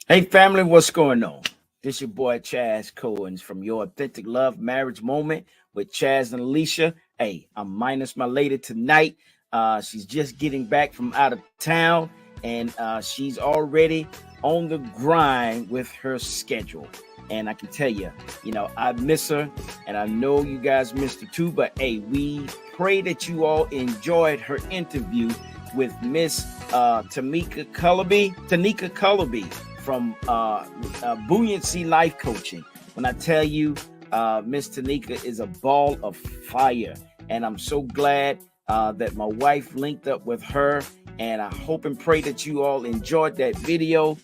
Hey family, what's going on? This your boy Chaz Cohens from Your Authentic Love Marriage Moment with Chaz and Alicia. Hey, I'm minus my lady tonight. She's just getting back from out of town, and she's already on the grind with her schedule. And I can tell you, I miss her, and I know you guys missed her too. But hey, we pray that you all enjoyed her interview with Miss Tanika Cullaby from Buoyancy Life Coaching. When I tell you, Miss Tanika is a ball of fire, and I'm so glad that my wife linked up with her. And I hope and pray that you all enjoyed that video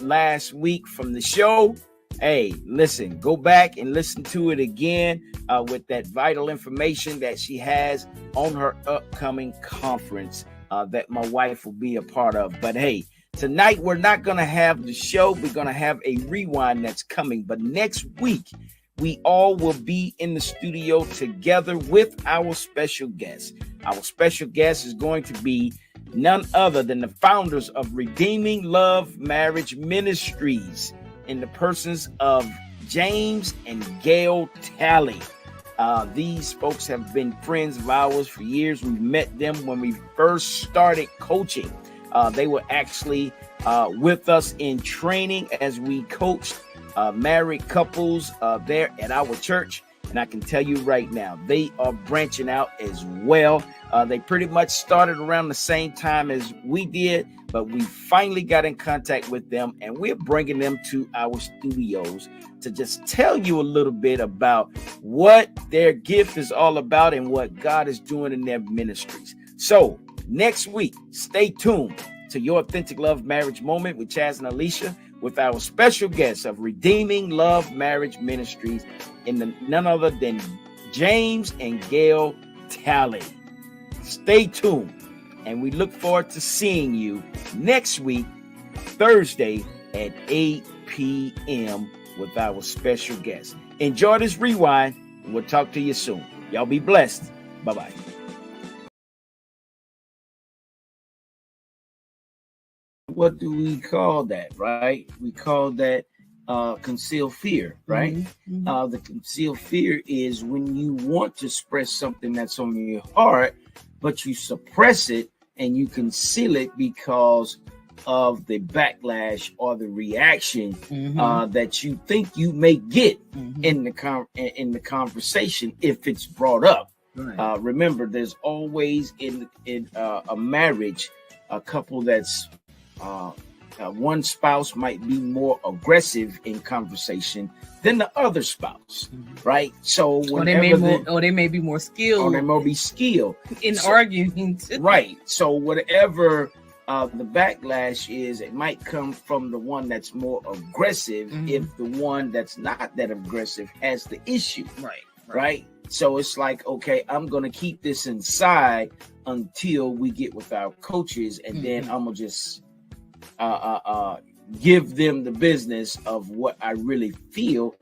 last week from the show. Hey, listen, go back and listen to it again with that vital information that she has on her upcoming conference that my wife will be a part of. But hey, tonight we're not going to have the show. We're going to have a rewind that's coming. But next week, we all will be in the studio together with our special guest. Our special guest is going to be none other than the founders of Redeeming Love Marriage Ministries in the persons of James and Gail Talley. These folks have been friends of ours for years. We met them when we first started coaching. They were actually with us in training as we coached married couples there at our church. And I can tell you right now, they are branching out as well. They pretty much started around the same time as we did, but we finally got in contact with them, and we're bringing them to our studios to just tell you a little bit about what their gift is all about and what God is doing in their ministries. So next week, stay tuned to Your Authentic Love Marriage Moment with Chaz and Alicia with our special guests of Redeeming Love Marriage Ministries in none other than James and Gail Talley. Stay tuned, and we look forward to seeing you next week, Thursday at 8 p.m. with our special guest. Enjoy this rewind, and we'll talk to you soon. Y'all be blessed. Bye-bye. What do we call that, right? We call that concealed fear, right? The concealed fear is when you want to express something that's on your heart, but you suppress it and you conceal it because of the backlash or the reaction that you think you may get in the conversation if it's brought up. Right. Remember, there's always in a marriage, a couple that's one spouse might be more aggressive in conversation than the other spouse, right? So or they may be more skilled, in arguing, right? So whatever the backlash is, it might come from the one that's more aggressive if the one that's not that aggressive has the issue, right? So it's like, okay, I'm gonna keep this inside until we get with our coaches, and then I'm gonna just give them the business of what I really feel.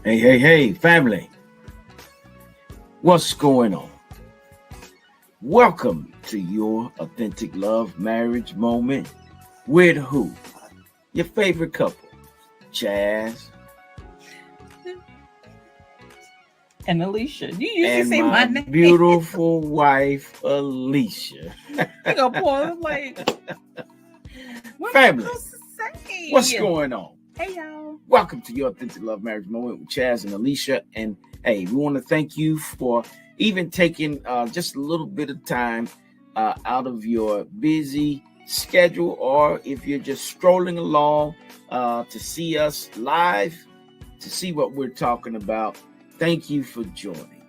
Hey, family. What's going on? Welcome to your authentic love marriage moment with who? Your favorite couple, Chaz And Alicia. You usually and say my my name. beautiful wife, Alicia. You gonna pause like what Family, am I supposed to say? what's going on? Hey y'all. Welcome to your authentic love marriage moment with Chaz and Alicia. And hey, we want to thank you for even taking just a little bit of time out of your busy schedule, or if you're just strolling along to see us live, to see what we're talking about. Thank you for joining.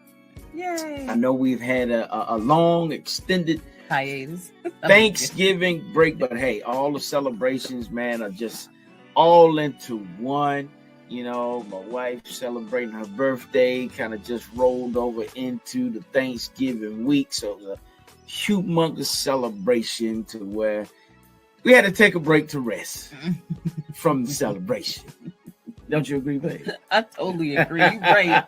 Yay. I know we've had a long, extended Hiatus. Thanksgiving break, but hey, all the celebrations, man, are just all into one. You know, my wife celebrating her birthday kind of just rolled over into the Thanksgiving week. So it was a humongous celebration to where we had to take a break to rest from the celebration. Don't you agree, babe? I totally agree. You're right.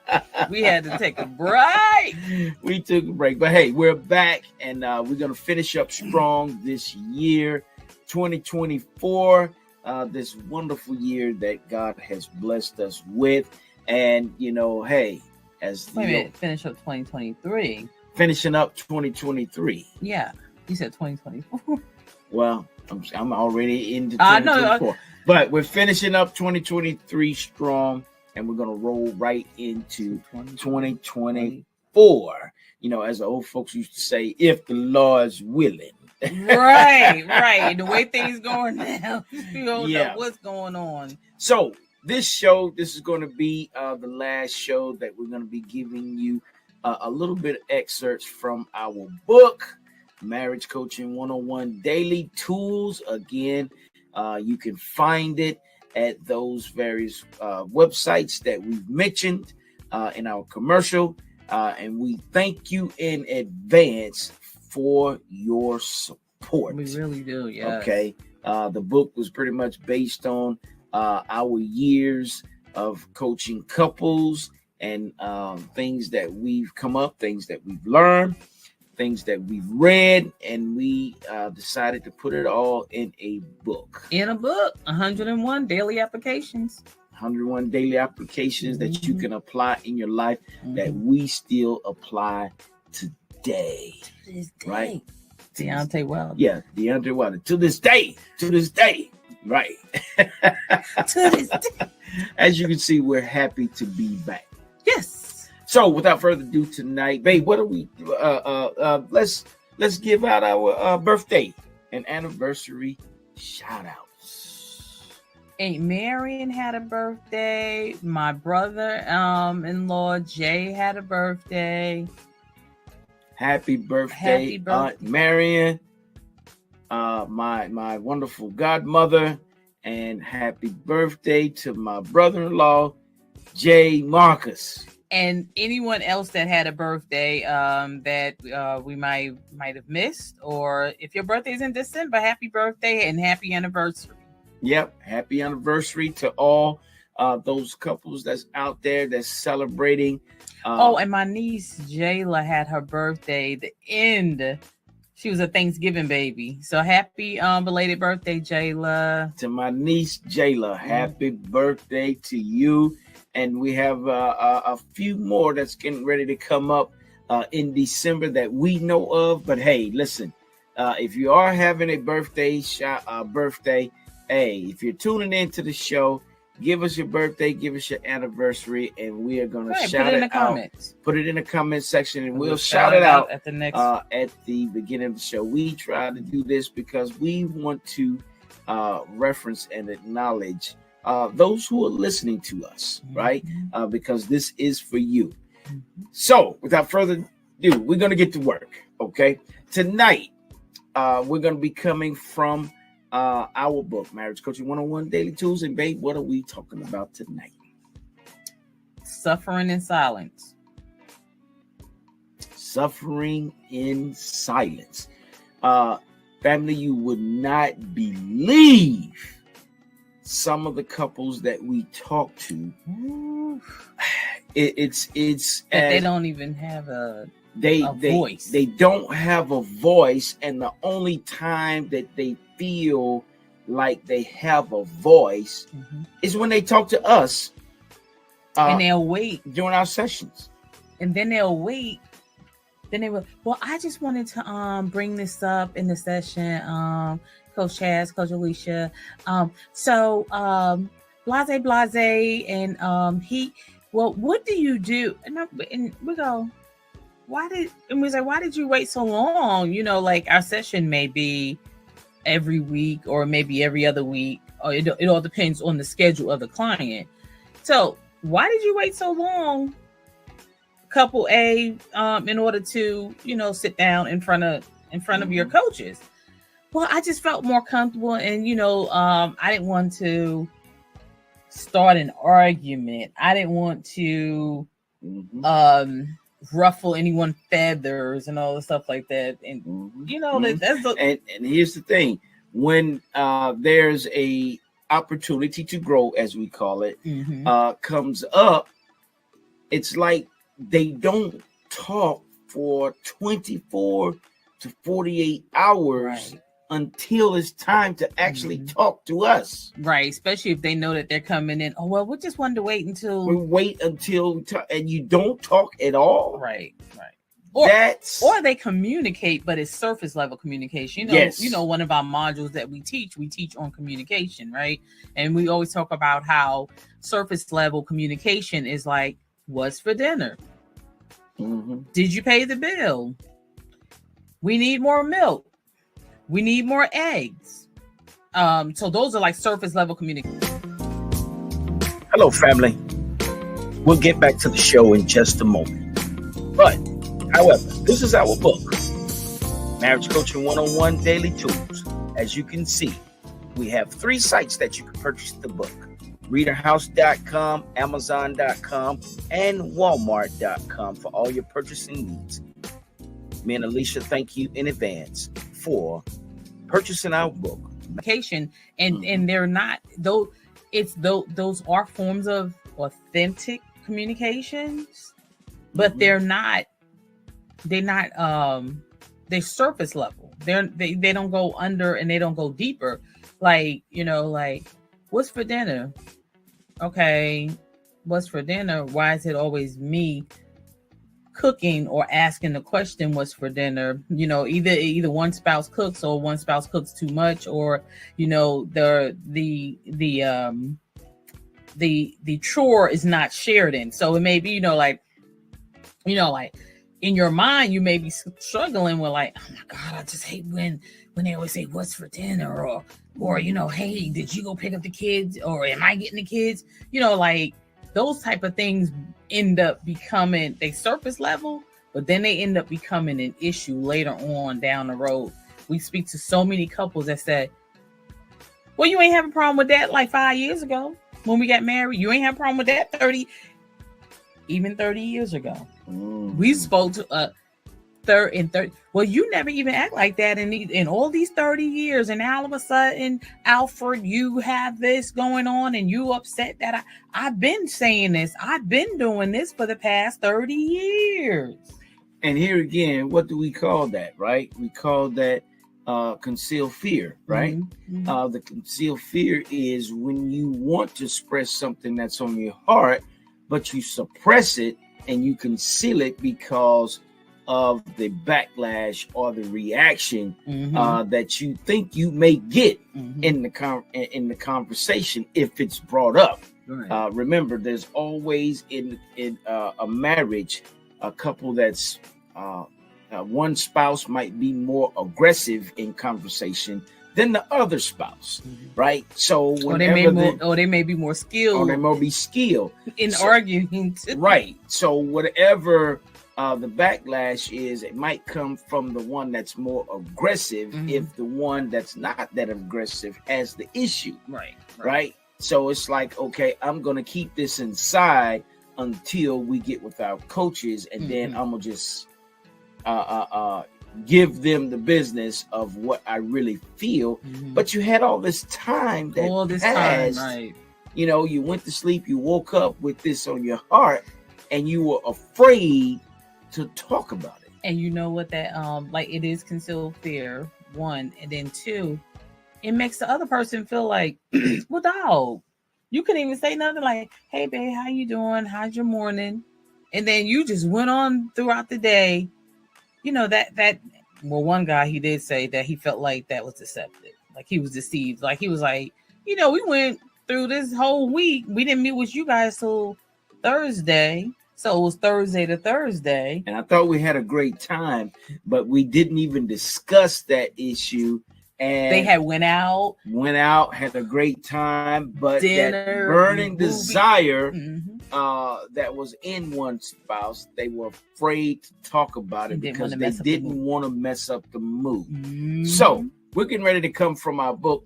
We had to take a break. We took a break. But hey, we're back, and we're going to finish up strong this year, 2024. This wonderful year that God has blessed us with. And, you know, hey, as Wait a minute, finish up 2023. Finishing up 2023. Yeah, you said 2024. Well, I'm already into 2024. But we're finishing up 2023 strong, and we're going to roll right into 2024. You know, as the old folks used to say, if the Lord's willing. Right. The way things going now, you don't know what's going on. So this is going to be the last show that we're going to be giving you a little bit of excerpts from our book, Marriage Coaching 101 Daily Tools. Again, you can find it at those various websites that we've mentioned in our commercial. And we thank you in advance for your support. We really do, yeah. Okay. The book was pretty much based on our years of coaching couples and things that we've come up, things that we've learned, things that we've read, and we decided to put it all in a book. 101 daily applications. 101 daily applications that you can apply in your life that we still apply today. Right? Deontay Wilder. Yeah, Deontay Wilder. To this day. Right. To this day. As you can see, we're happy to be back. Yes. So without further ado tonight, babe, what are we let's give out our birthday and anniversary shout outs. Aunt Marion had a birthday. My brother in-law Jay had a birthday. Happy birthday, Aunt Marion, my wonderful godmother, and happy birthday to my brother-in-law, Jay Marcus. And anyone else that had a birthday that we might have missed, or if your birthday is in December, happy birthday and happy anniversary. Yep, happy anniversary to all those couples that's out there that's celebrating. And my niece Jayla had her birthday she was a Thanksgiving baby. So happy belated birthday, Jayla. To my niece Jayla, happy birthday to you. And we have a few more that's getting ready to come up in December that we know of. But hey, listen, if you are having a birthday, hey, if you're tuning into the show, give us your birthday, give us your anniversary, and we are going to shout it out. Put it in the comment section, and we'll shout it out at the next at the beginning of the show. We try to do this because we want to reference and acknowledge those who are listening to us, right? Because this is for you. So, without further ado, we're going to get to work, okay? Tonight, we're going to be coming from our book, Marriage Coaching 101 Daily Tools. And babe, what are we talking about tonight? Suffering in silence. Suffering in silence. Family, you would not believe some of the couples that we talk to, Ooh, it's that they don't even have a voice. They don't have a voice, and the only time that they feel like they have a voice is when they talk to us, and they'll wait during our sessions, and then they'll wait. Then they will. Well, I just wanted to bring this up in the session, Coach Chaz, Coach Alicia. Blase, and he. Well, what do you do? And we go, why did you wait so long? You know, like our session may be every week or maybe every other week, or it all depends on the schedule of the client. So why did you wait so long, couple A, in order to, you know, sit down in front of your coaches? Well, I just felt more comfortable, and you know, I didn't want to start an argument. I didn't want to ruffle anyone's feathers and all the stuff like that. And you know, and here's the thing: when there's a opportunity to grow, as we call it, comes up, it's like they don't talk for 24 to 48 hours until it's time to actually talk to us. Right, especially if they know that they're coming in. Oh, well, we just wanted to wait until... and you don't talk at all? Right. Or they communicate, but it's surface level communication. You know, one of our modules that we teach on communication, right? And we always talk about how surface level communication is like, what's for dinner? Did you pay the bill? We need more milk. We need more eggs. So those are like surface level communication. Hello, family. We'll get back to the show in just a moment. But, however, this is our book, Marriage Coaching 101 Daily Tools. As you can see, we have 3 sites that you can purchase the book: ReaderHouse.com, Amazon.com, and Walmart.com for all your purchasing needs. Me and Alicia thank you in advance for purchasing our book. And they're not, though, those are forms of authentic communications, but they're surface level. They don't go under and they don't go deeper. Like, you know, like, what's for dinner? Okay, what's for dinner? Why is it always me cooking or asking the question, what's for dinner? You know, either one spouse cooks or one spouse cooks too much, or, you know, the chore is not shared in. So it may be, like in your mind, you may be struggling with like, oh my God, I just hate when they always say, what's for dinner? Or, you know, hey, did you go pick up the kids? Or am I getting the kids? You know, like those type of things end up becoming, they surface level, but then they end up becoming an issue later on down the road. We speak to so many couples that say, well, you ain't have a problem with that like 5 years ago when we got married. You ain't have a problem with that 30 years ago. We spoke to 30. Well, you never even act like that in all these 30 years. And now all of a sudden, Alfred, you have this going on and you upset that I've been saying this. I've been doing this for the past 30 years. And here again, what do we call that, right? We call that concealed fear, right? The concealed fear is when you want to express something that's on your heart, but you suppress it and you conceal it because of the backlash or the reaction that you think you may get in the conversation if it's brought up. Right. Remember, there's always in a marriage, a couple that's one spouse might be more aggressive in conversation than the other spouse, right? So they may be more skilled. Or they may be skilled in arguing too. Right. So whatever the backlash is, it might come from the one that's more aggressive if the one that's not that aggressive has the issue. Right. So it's like, okay, I'm going to keep this inside until we get with our coaches, and then I'm going to just give them the business of what I really feel. But you had all this time that all this passed, time, right? You know, you went to sleep, you woke up with this on your heart, and you were afraid to talk about it. And you know what that like it is concealed fear, one, and then two, it makes the other person feel like, well, dog, you couldn't even say nothing like, hey babe, how you doing? How's your morning? And then you just went on throughout the day. You know, that well, one guy, he did say that he felt like that was deceptive, like he was deceived. Like he was like, you know, we went through this whole week, we didn't meet with you guys till Thursday, so it was Thursday to Thursday, and I thought we had a great time, but we didn't even discuss that issue. And they had went out, had a great time, but dinner, that burning movie desire that was in one spouse, they were afraid to talk about it because they didn't want to mess up the mood. So we're getting ready to come from our book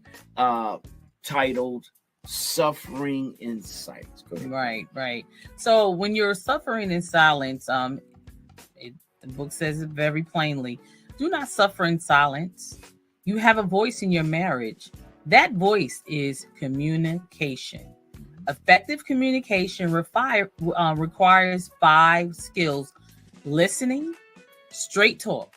titled Suffering in Silence. Go ahead. Right. So when you're suffering in silence, the book says it very plainly, do not suffer in silence. You have a voice in your marriage. That voice is communication. Effective communication requires 5 skills: listening, straight talk,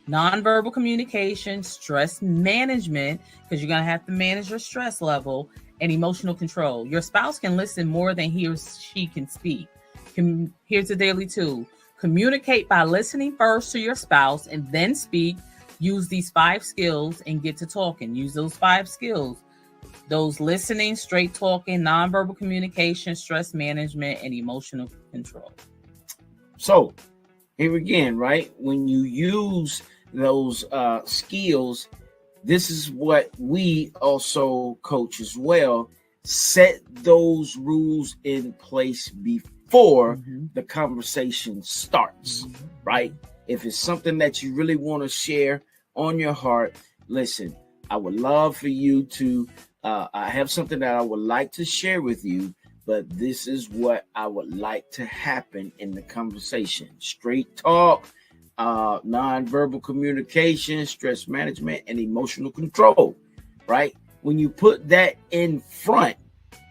nonverbal communication, stress management, because you're going to have to manage your stress level, and emotional control. Your spouse can listen more than he or she can speak. Here's a daily tool. Communicate by listening first to your spouse and then speak. Use these 5 skills and get to talking. Use those 5 skills. Those listening, straight talking, nonverbal communication, stress management, and emotional control. So here again, right? When you use those skills, this is what we also coach as well. Set those rules in place before the conversation starts, right? If it's something that you really want to share on your heart, listen, I would love for you to, I have something that I would like to share with you, but this is what I would like to happen in the conversation. Straight talk, nonverbal communication, stress management, and emotional control, right? When you put that in front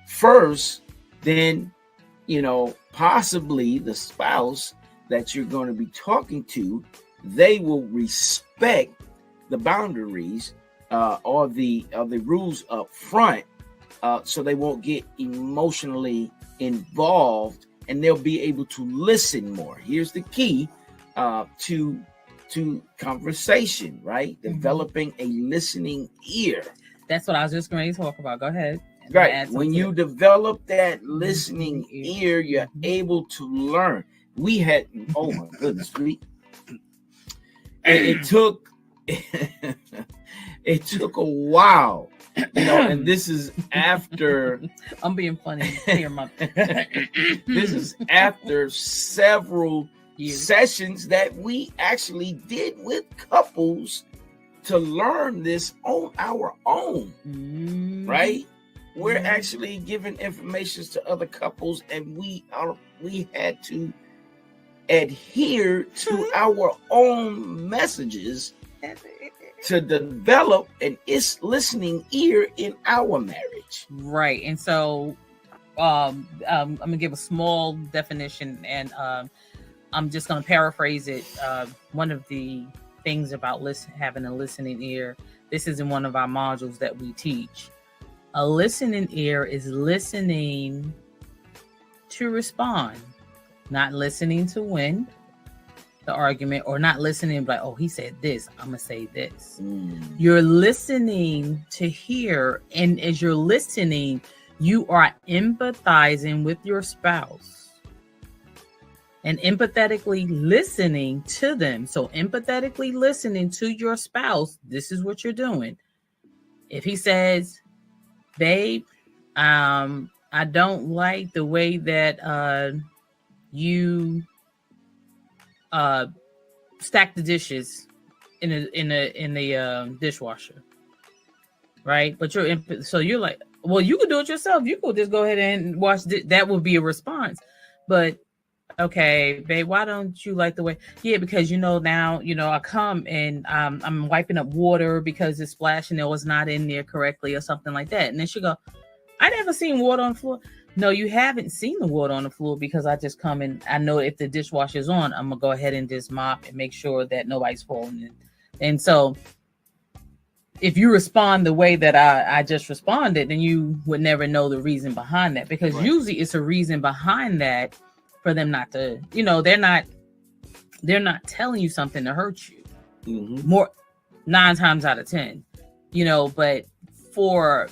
first, then, you know, possibly the spouse that you're going to be talking to, they will respect the boundaries or the rules up front, so they won't get emotionally involved, and they'll be able to listen more. Here's the key to conversation, right? Developing a listening ear. That's what I was just going to talk about. Go ahead. Right. When you develop that listening ear, you're able to learn. We had, oh my goodness, it took it took a while, you know, and this is after I'm being funny here, this is after several sessions that we actually did with couples to learn this on our own, right? We're actually giving information to other couples, and we had to adhere to our own messages to develop an listening ear in our marriage. Right. And so I'm gonna give a small definition, and I'm just gonna paraphrase it. One of the things about having a listening ear, this is in one of our modules that we teach. A listening ear is listening to respond, not listening to win the argument, or not listening like, oh, he said this, I'm gonna say this. You're listening to hear, and as you're listening, you are empathizing with your spouse and empathetically listening to them. So empathetically listening to your spouse, this is what you're doing. If he says, babe, I don't like the way that you stack the dishes in the dishwasher, right? But you're like, well, you could do it yourself. You could just go ahead and wash. That would be a response. But Okay, babe, why don't you like the way? Yeah, because now, I come and I'm wiping up water because it's splashing or was not in there correctly or something like that. And then she go, I never seen water on the floor. No, you haven't seen the water on the floor because I just come and I know if the dishwasher's on, I'm gonna go ahead and just mop and make sure that nobody's falling in. And so if you respond the way that I just responded, then you would never know the reason behind that, because usually it's a reason behind that for them not to, they're not telling you something to hurt you. More 9 times out of 10, but for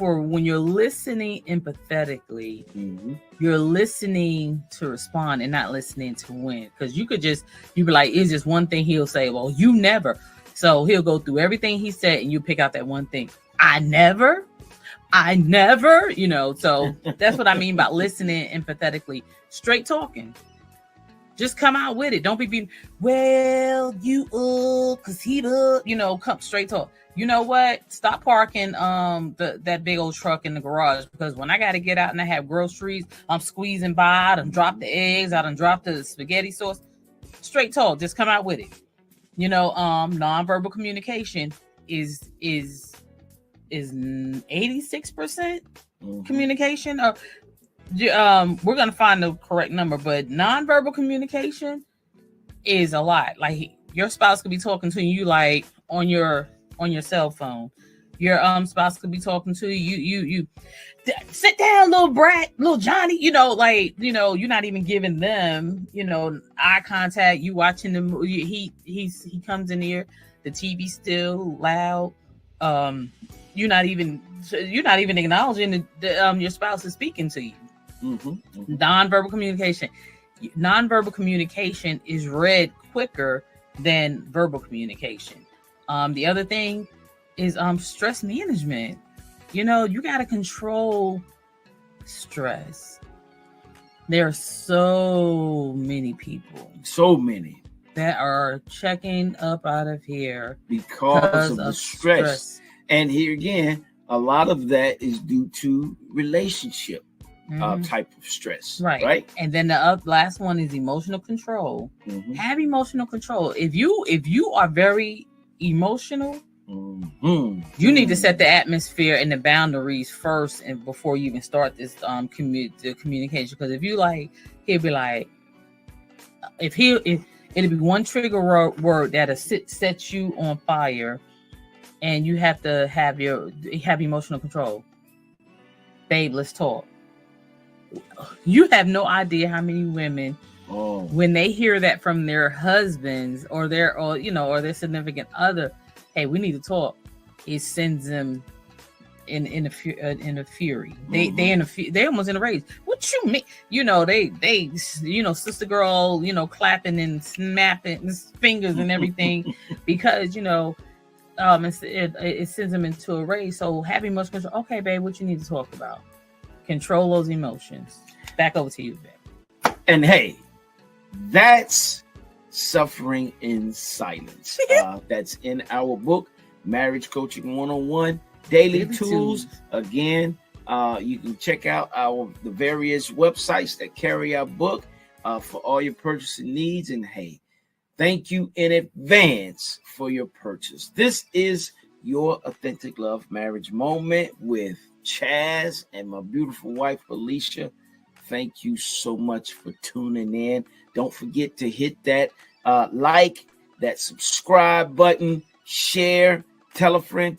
when you're listening empathetically, you're listening to respond and not listening to win. Because you be like, it's just one thing he'll say, well, you never. So he'll go through everything he said and you pick out that one thing. I never, so that's what I mean by listening empathetically. Straight talking. Just come out with it. Don't be being, well, you, cause he, come straight talk. You know what? Stop parking that big old truck in the garage, because when I got to get out and I have groceries, I'm squeezing by. I done dropped the eggs. I done dropped the spaghetti sauce. Straight talk. Just come out with it. Nonverbal communication is 86% communication. We're gonna find the correct number, but nonverbal communication is a lot. Like your spouse could be talking to you like on your cell phone. Your spouse could be talking to you. Sit down, little brat, little Johnny. You're not even giving them, eye contact. You watching the movie. He comes in here. The TV still loud. You're not even acknowledging that your spouse is speaking to you. Non-verbal communication. Non-verbal communication is read quicker than verbal communication. The other thing is stress management. You got to control stress. There are so many people. That are checking up out of here because of the stress. And here again, a lot of that is due to relationship type of stress. Right. And then the last one is emotional control. Have emotional control. If you are very emotional, you need to set the atmosphere and the boundaries first, and before you even start this communication. Because if you he'll be like, it'll be one trigger word that'll set you on fire, and you have to have emotional control. Babe, let's talk. You have no idea how many women, when they hear that from their husbands or their significant other, hey, we need to talk, it sends them in a fury. They almost in a rage. What you mean? They sister girl, clapping and snapping his fingers and everything because it sends them into a rage. So have emotional control. Okay, babe, what you need to talk about? Control those emotions. Back over to you, babe. And hey, that's Suffering in Silence. That's in our book, Marriage Coaching 101, Daily Tools. Again, you can check out the various websites that carry our book for all your purchasing needs. And hey, thank you in advance for your purchase. This is your Authentic Love Marriage Moment with Chaz and my beautiful wife, Alicia. Thank you so much for tuning in. Don't forget to hit that like, that subscribe button, share, tell a friend,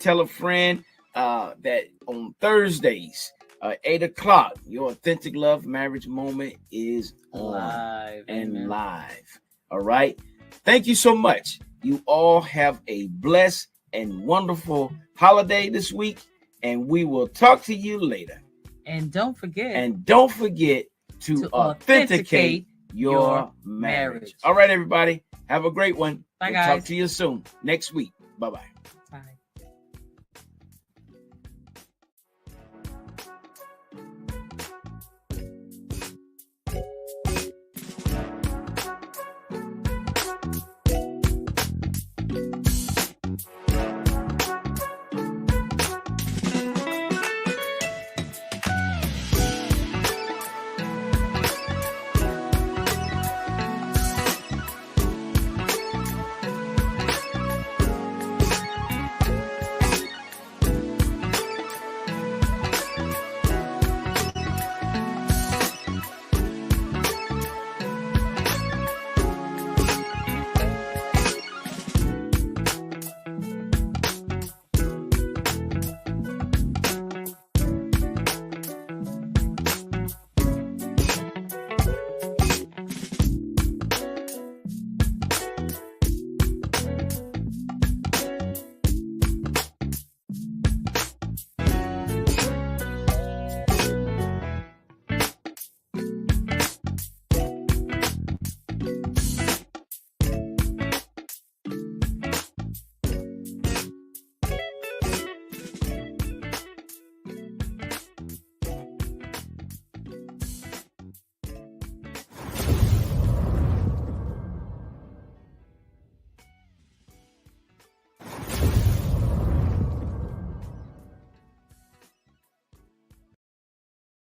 that on Thursdays, 8 o'clock, your Authentic Love Marriage Moment is live. All right. Thank you so much. You all have a blessed and wonderful holiday this week, and we will talk to you later. And don't forget to authenticate your marriage. All right, everybody. Have a great one. Bye, we'll guys. Talk to you soon next week. Bye-bye. Bye.